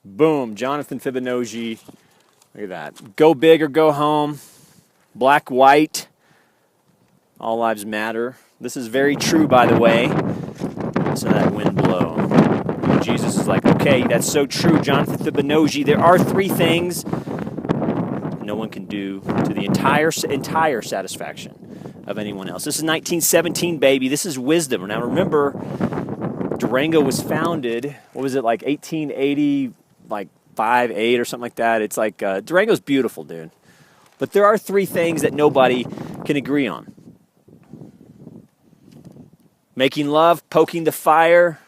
Boom, Jonathan Fibonojji. Look at that. Go big or go home. Black, white. All lives matter. This is very true, by the way. Listen to that wind blow. Jesus is like, okay, that's so true, Jonathan Fibonojji. There are three things no one can do to the entire satisfaction of anyone else. This is 1917, baby. This is wisdom. Now remember, Durango was founded, what was it, like 1880, like 5, 8 or something like that. It's like, Durango's beautiful, dude. But there are three things that nobody can agree on. Making love, poking the fire,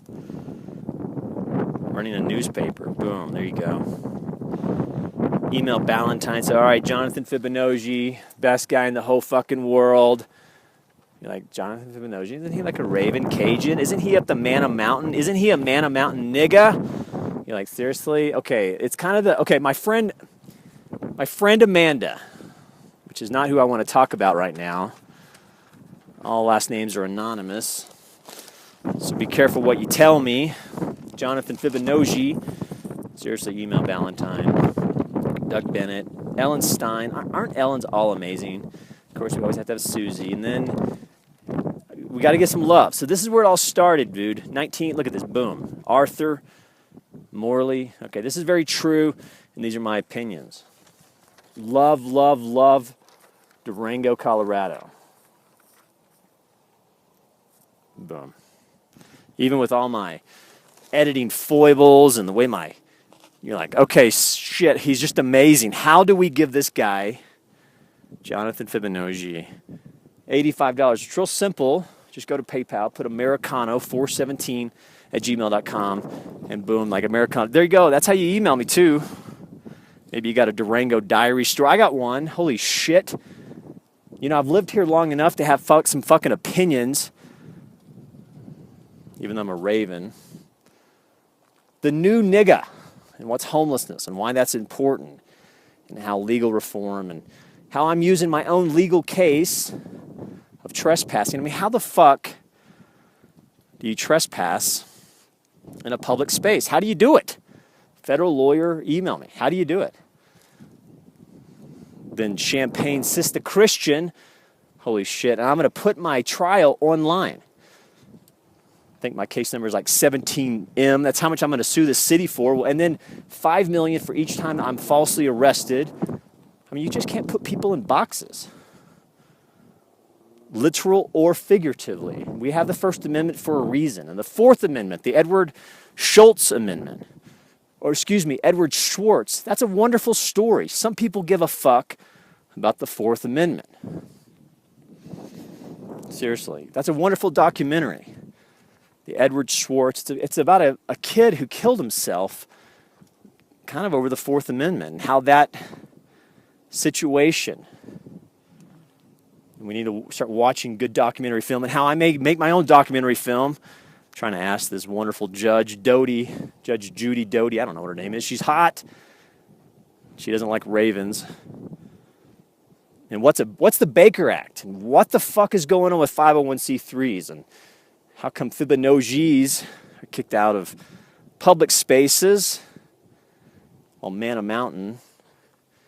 running a newspaper. Boom, there you go. Email Ballantyne, say, all right, Jonathan Fibonojji, best guy in the whole fucking world. You're like, Jonathan Fibonojji, isn't he like a Raven Cajun? Isn't he up the Manna Mountain? Isn't he a Manna Mountain nigga? You're like, seriously? Okay, it's kind of the, okay, my friend Amanda, which is not who I want to talk about right now. All last names are anonymous. So be careful what you tell me. Jonathan Fibonojji. Seriously, email Ballantyne. Doug Bennett. Ellen Stein. Aren't Ellens all amazing? Of course, we always have to have Susie. And then we got to get some love. So this is where it all started, dude. Look at this. Boom. Arthur Morley. Okay, this is very true, and these are my opinions. Love, love, love Durango, Colorado. Boom. Even with all my editing foibles and the way you're like, okay, shit, he's just amazing. How do we give this guy, Jonathan Fibonojji, $85? It's real simple. Just go to PayPal, put Americano417 at gmail.com, and boom, like Americano. There you go. That's how you email me, too. Maybe you got a Durango diary store. I got one. Holy shit. You know, I've lived here long enough to have some fucking opinions, even though I'm a Raven. The new nigga, and what's homelessness, and why that's important, and how legal reform, and how I'm using my own legal case of trespassing. I mean, how the fuck do you trespass in a public space? How do you do it? Federal lawyer, email me. How do you do it? Then Champagne Sister Christian, holy shit, and I'm going to put my trial online. I think my case number is like 17M. That's how much I'm going to sue the city for. And then $5 million for each time I'm falsely arrested. I mean, you just can't put people in boxes, literal or figuratively. We have the First Amendment for a reason. And the Fourth Amendment, the Edward Schultz Amendment, Edward Schwartz, that's a wonderful story. Some people give a fuck about the Fourth Amendment. Seriously, that's a wonderful documentary. The Edward Schwartz, it's about a kid who killed himself kind of over the Fourth Amendment and how that situation, we need to start watching good documentary film, and how I may make my own documentary film. I'm trying to ask this wonderful Judge Judy Doty, I don't know what her name is. She's hot. She doesn't like ravens. And what's the Baker Act? And what the fuck is going on with 501c3s? And how come Fibonojjis are kicked out of public spaces while Manna Mountain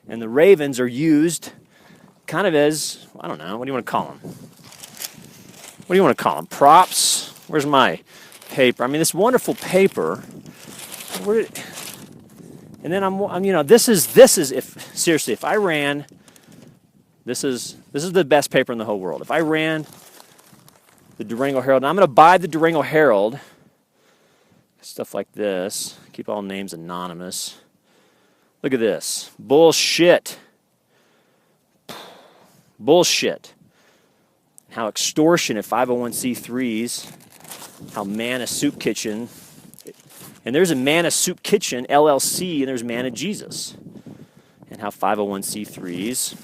and the ravens are used kind of as, I don't know, what do you want to call them? What do you want to call them? Props? Where's my paper? I mean, this wonderful paper. And then I'm you know, this is if I ran, this is the best paper in the whole world. If I ran the Durango Herald, and I'm going to buy the Durango Herald, stuff like this, keep all names anonymous. Look at this. Bullshit. Bullshit. How extortion at 501c3s, how Manna Soup Kitchen, and there's a Manna Soup Kitchen, LLC, and there's Manna Jesus, and how 501c3s,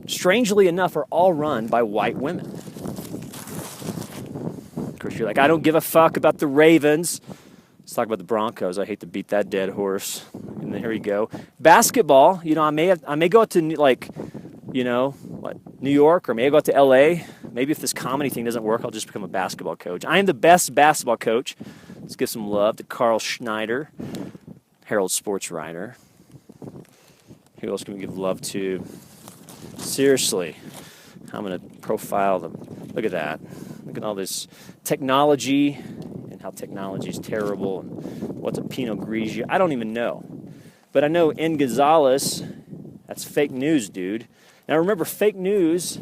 strangely enough, are all run by white women. Of course, you're like, I don't give a fuck about the Ravens. Let's talk about the Broncos. I hate to beat that dead horse. And then here you go. Basketball, you know, I may go out to, like, you know, New York, or maybe I go out to LA. Maybe if this comedy thing doesn't work, I'll just become a basketball coach. I am the best basketball coach Let's give some love to Carl Schneider, Herald sports writer. Who else can we give love to? Seriously, I'm going to profile them. Look at that. Look at all this technology and how technology is terrible and what's a Pinot Grigio. I don't even know. But I know N. Gonzalez, that's fake news, dude. Now remember, fake news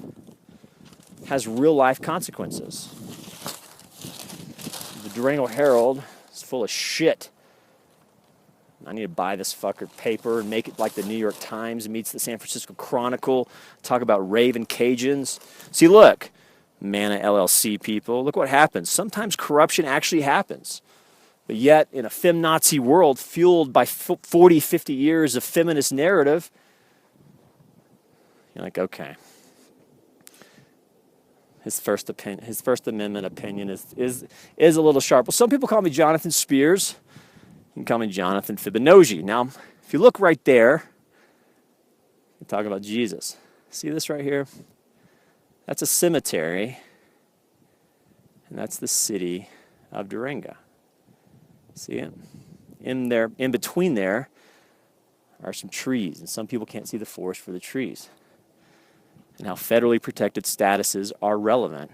has real-life consequences. The Durango Herald is full of shit. I need to buy this fucker paper and make it like the New York Times meets the San Francisco Chronicle. Talk about raving Cajuns. See, look, Mana LLC people, look what happens. Sometimes corruption actually happens. But yet, in a feminazi world fueled by 40, 50 years of feminist narrative, you're like, okay. His First Amendment opinion is a little sharp. Well, some people call me Jonathan Spears. You can call me Jonathan Fibonojji. Now, if you look right there, you're talking about Jesus. See this right here? That's a cemetery, and that's the city of Durango. See it? In between there are some trees, and some people can't see the forest for the trees. And how federally protected statuses are relevant,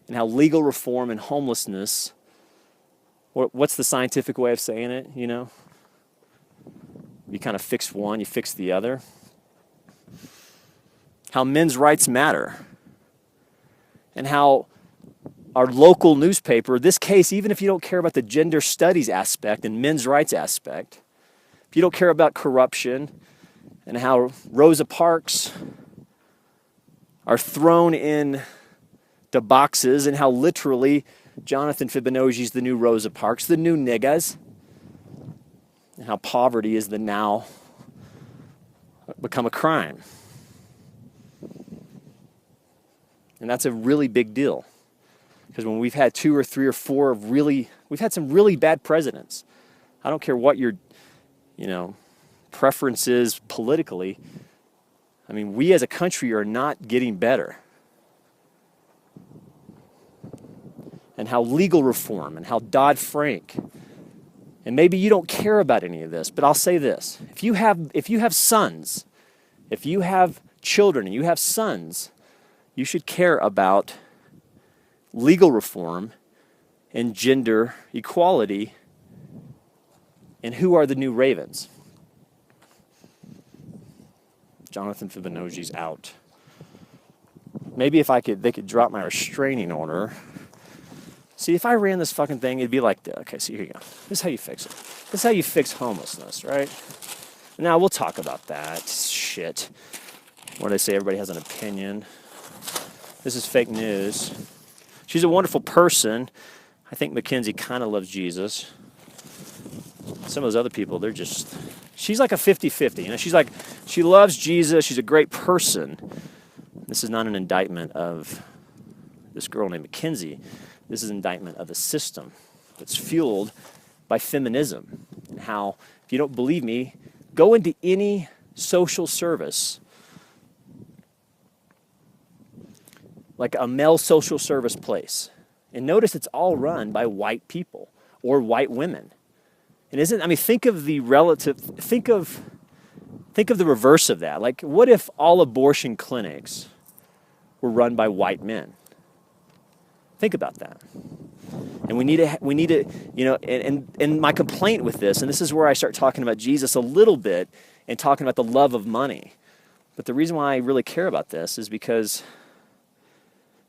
and how legal reform and homelessness, what's the scientific way of saying it, you know? You kind of fix one, you fix the other. How men's rights matter. And how our local newspaper, this case, even if you don't care about the gender studies aspect and men's rights aspect, if you don't care about corruption and how Rosa Parks are thrown in the boxes and how literally Jonathan Fibonacci's the new Rosa Parks, the new niggas, and how poverty is the now become a crime. And that's a really big deal. Because when we've had 2 or 3 or 4 of we've had some really bad presidents. I don't care what your, preference is politically. I mean, we as a country are not getting better. And how legal reform and how Dodd-Frank, and maybe you don't care about any of this, but I'll say this. If you have sons, if you have children and you have sons, you should care about legal reform and gender equality and who are the new ravens. Jonathan Fibonacci's out. Maybe if they could drop my restraining order. See, if I ran this fucking thing, it'd be like this. Okay, so here you go. This is how you fix it. This is how you fix homelessness, right? Now, we'll talk about that shit. What do they say? Everybody has an opinion. This is fake news. She's a wonderful person. I think Mackenzie kind of loves Jesus. Some of those other people, she's like a 50-50. She loves Jesus. She's a great person. This is not an indictment of this girl named Mackenzie. This is an indictment of a system that's fueled by feminism. And how, if you don't believe me, go into any social service, like a male social service place, and notice it's all run by white people or white women. And think of the reverse of that. Like, what if all abortion clinics were run by white men? Think about that. And we need to, and my complaint with this, and this is where I start talking about Jesus a little bit and talking about the love of money. But the reason why I really care about this is because,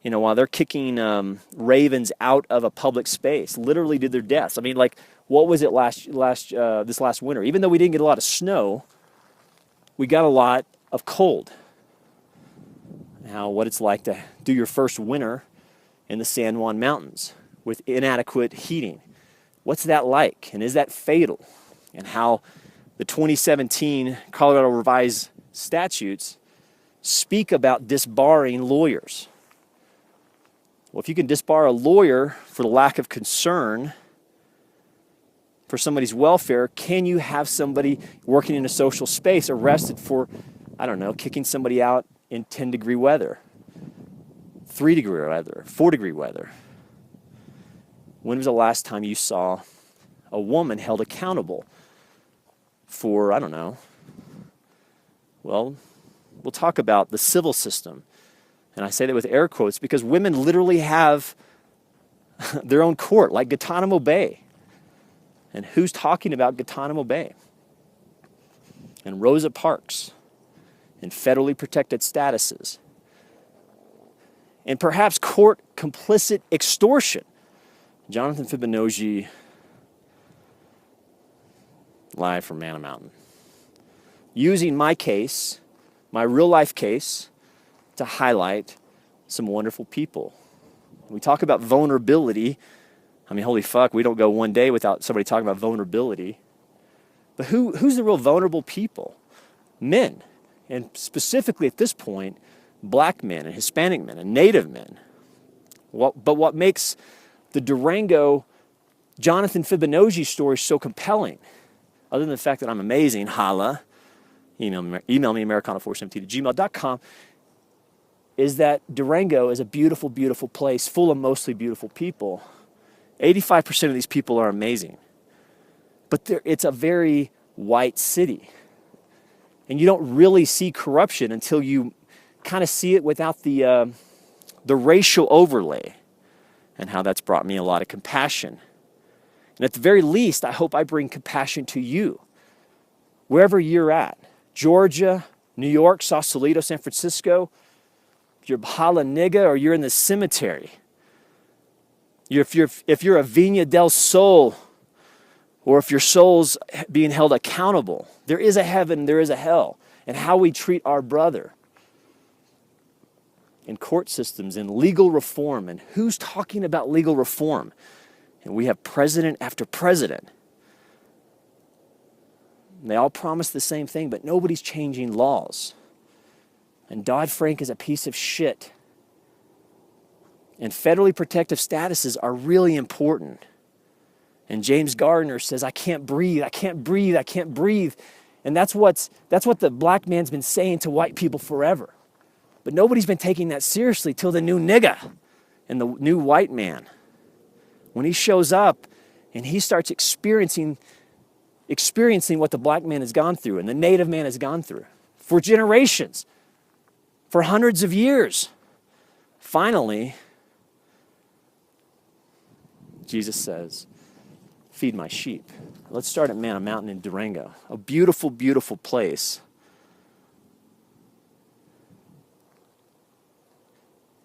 while they're kicking ravens out of a public space, literally to their deaths. I mean, like, what was it this last winter? Even though we didn't get a lot of snow, we got a lot of cold. Now, what it's like to do your first winter in the San Juan Mountains with inadequate heating. What's that like? And is that fatal? And how the 2017 Colorado Revised Statutes speak about disbarring lawyers. Well, if you can disbar a lawyer for the lack of concern for somebody's welfare, can you have somebody working in a social space arrested for, kicking somebody out in 10-degree weather, 3-degree weather, 4-degree weather? When was the last time you saw a woman held accountable for, I don't know, well, we'll talk about the civil system. And I say that with air quotes because women literally have their own court, like Guantanamo Bay. And who's talking about Guantanamo Bay? And Rosa Parks and federally protected statuses. And perhaps court complicit extortion. Jonathan Fibonojji, live from Man Mountain. Using my case, my real life case, to highlight some wonderful people. We talk about vulnerability. I mean, holy fuck, we don't go one day without somebody talking about vulnerability. But who's the real vulnerable people? Men. And specifically at this point, black men and Hispanic men and Native men. But what makes the Durango Jonathan Fibonojji story so compelling, other than the fact that I'm amazing, holla, email me americana417@gmail.com, is that Durango is a beautiful, beautiful place full of mostly beautiful people. 85% of these people are amazing. But it's a very white city. And you don't really see corruption until you kind of see it without the racial overlay, and how that's brought me a lot of compassion. And at the very least, I hope I bring compassion to you, wherever you're at. Georgia, New York, Sausalito, San Francisco, you're Bahala Nigga, or you're in the cemetery. If you're a Viña del Sol, or if your soul's being held accountable, there is a heaven, there is a hell, and how we treat our brother. In court systems, in legal reform, and who's talking about legal reform? And we have president after president. And they all promise the same thing, but nobody's changing laws. And Dodd-Frank is a piece of shit. And federally protective statuses are really important. And James Gardner says, I can't breathe, I can't breathe, I can't breathe. And that's what the black man's been saying to white people forever. But nobody's been taking that seriously till the new nigga and the new white man. When he shows up and he starts experiencing what the black man has gone through and the native man has gone through for generations, for hundreds of years. Finally, Jesus says, feed my sheep. Let's start at Man Mountain in Durango, a beautiful, beautiful place.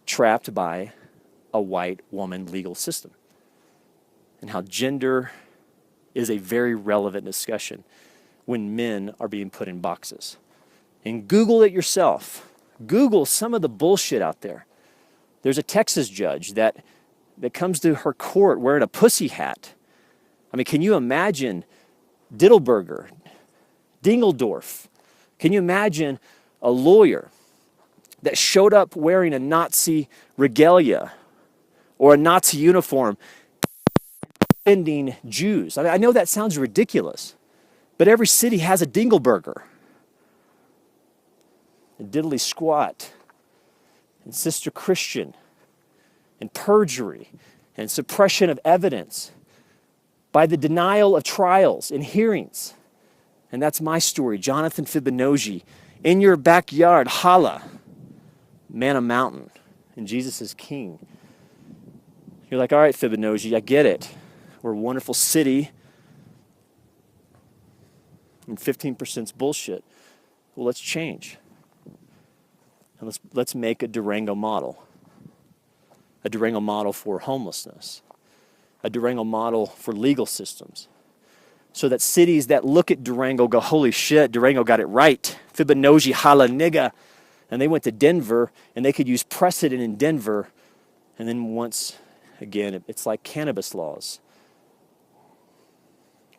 Trapped by a white woman legal system. And how gender is a very relevant discussion when men are being put in boxes. And Google it yourself. Google some of the bullshit out there. There's a Texas judge that comes to her court wearing a pussy hat. I mean, can you imagine Diddleberger, Dingeldorf? Can you imagine a lawyer that showed up wearing a Nazi regalia or a Nazi uniform defending Jews? I mean, I know that sounds ridiculous, but every city has a Dingelberger, and Diddley Squat, and Sister Christian, and perjury, and suppression of evidence by the denial of trials and hearings. And that's my story, Jonathan Fibonojji. In your backyard, holla, Man Mountain, and Jesus is king. You're like, all right, Fibonojji, I get it. We're a wonderful city, and 15% is bullshit. Well, let's change. And let's make a Durango model. A Durango model for homelessness. A Durango model for legal systems. So that cities that look at Durango go, holy shit, Durango got it right. Fibonojji, holla nigga. And they went to Denver, and they could use precedent in Denver. And then once again, it's like cannabis laws.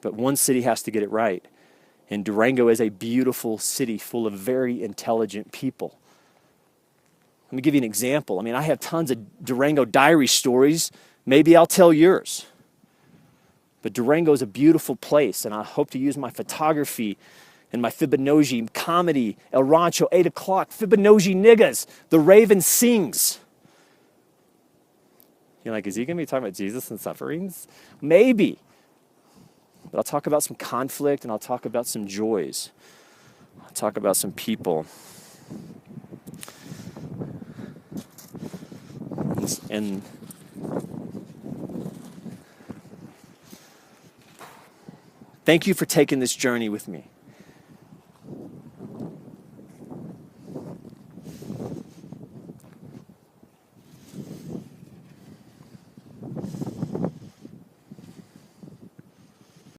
But one city has to get it right. And Durango is a beautiful city full of very intelligent people. Let me give you an example. I mean, I have tons of Durango diary stories. Maybe I'll tell yours. But Durango is a beautiful place, and I hope to use my photography and my Fibonojji comedy, El Rancho, 8 o'clock, Fibonojji niggas, The Raven Sings. You're like, is he going to be talking about Jesus and sufferings? Maybe. But I'll talk about some conflict, and I'll talk about some joys. I'll talk about some people. And thank you for taking this journey with me.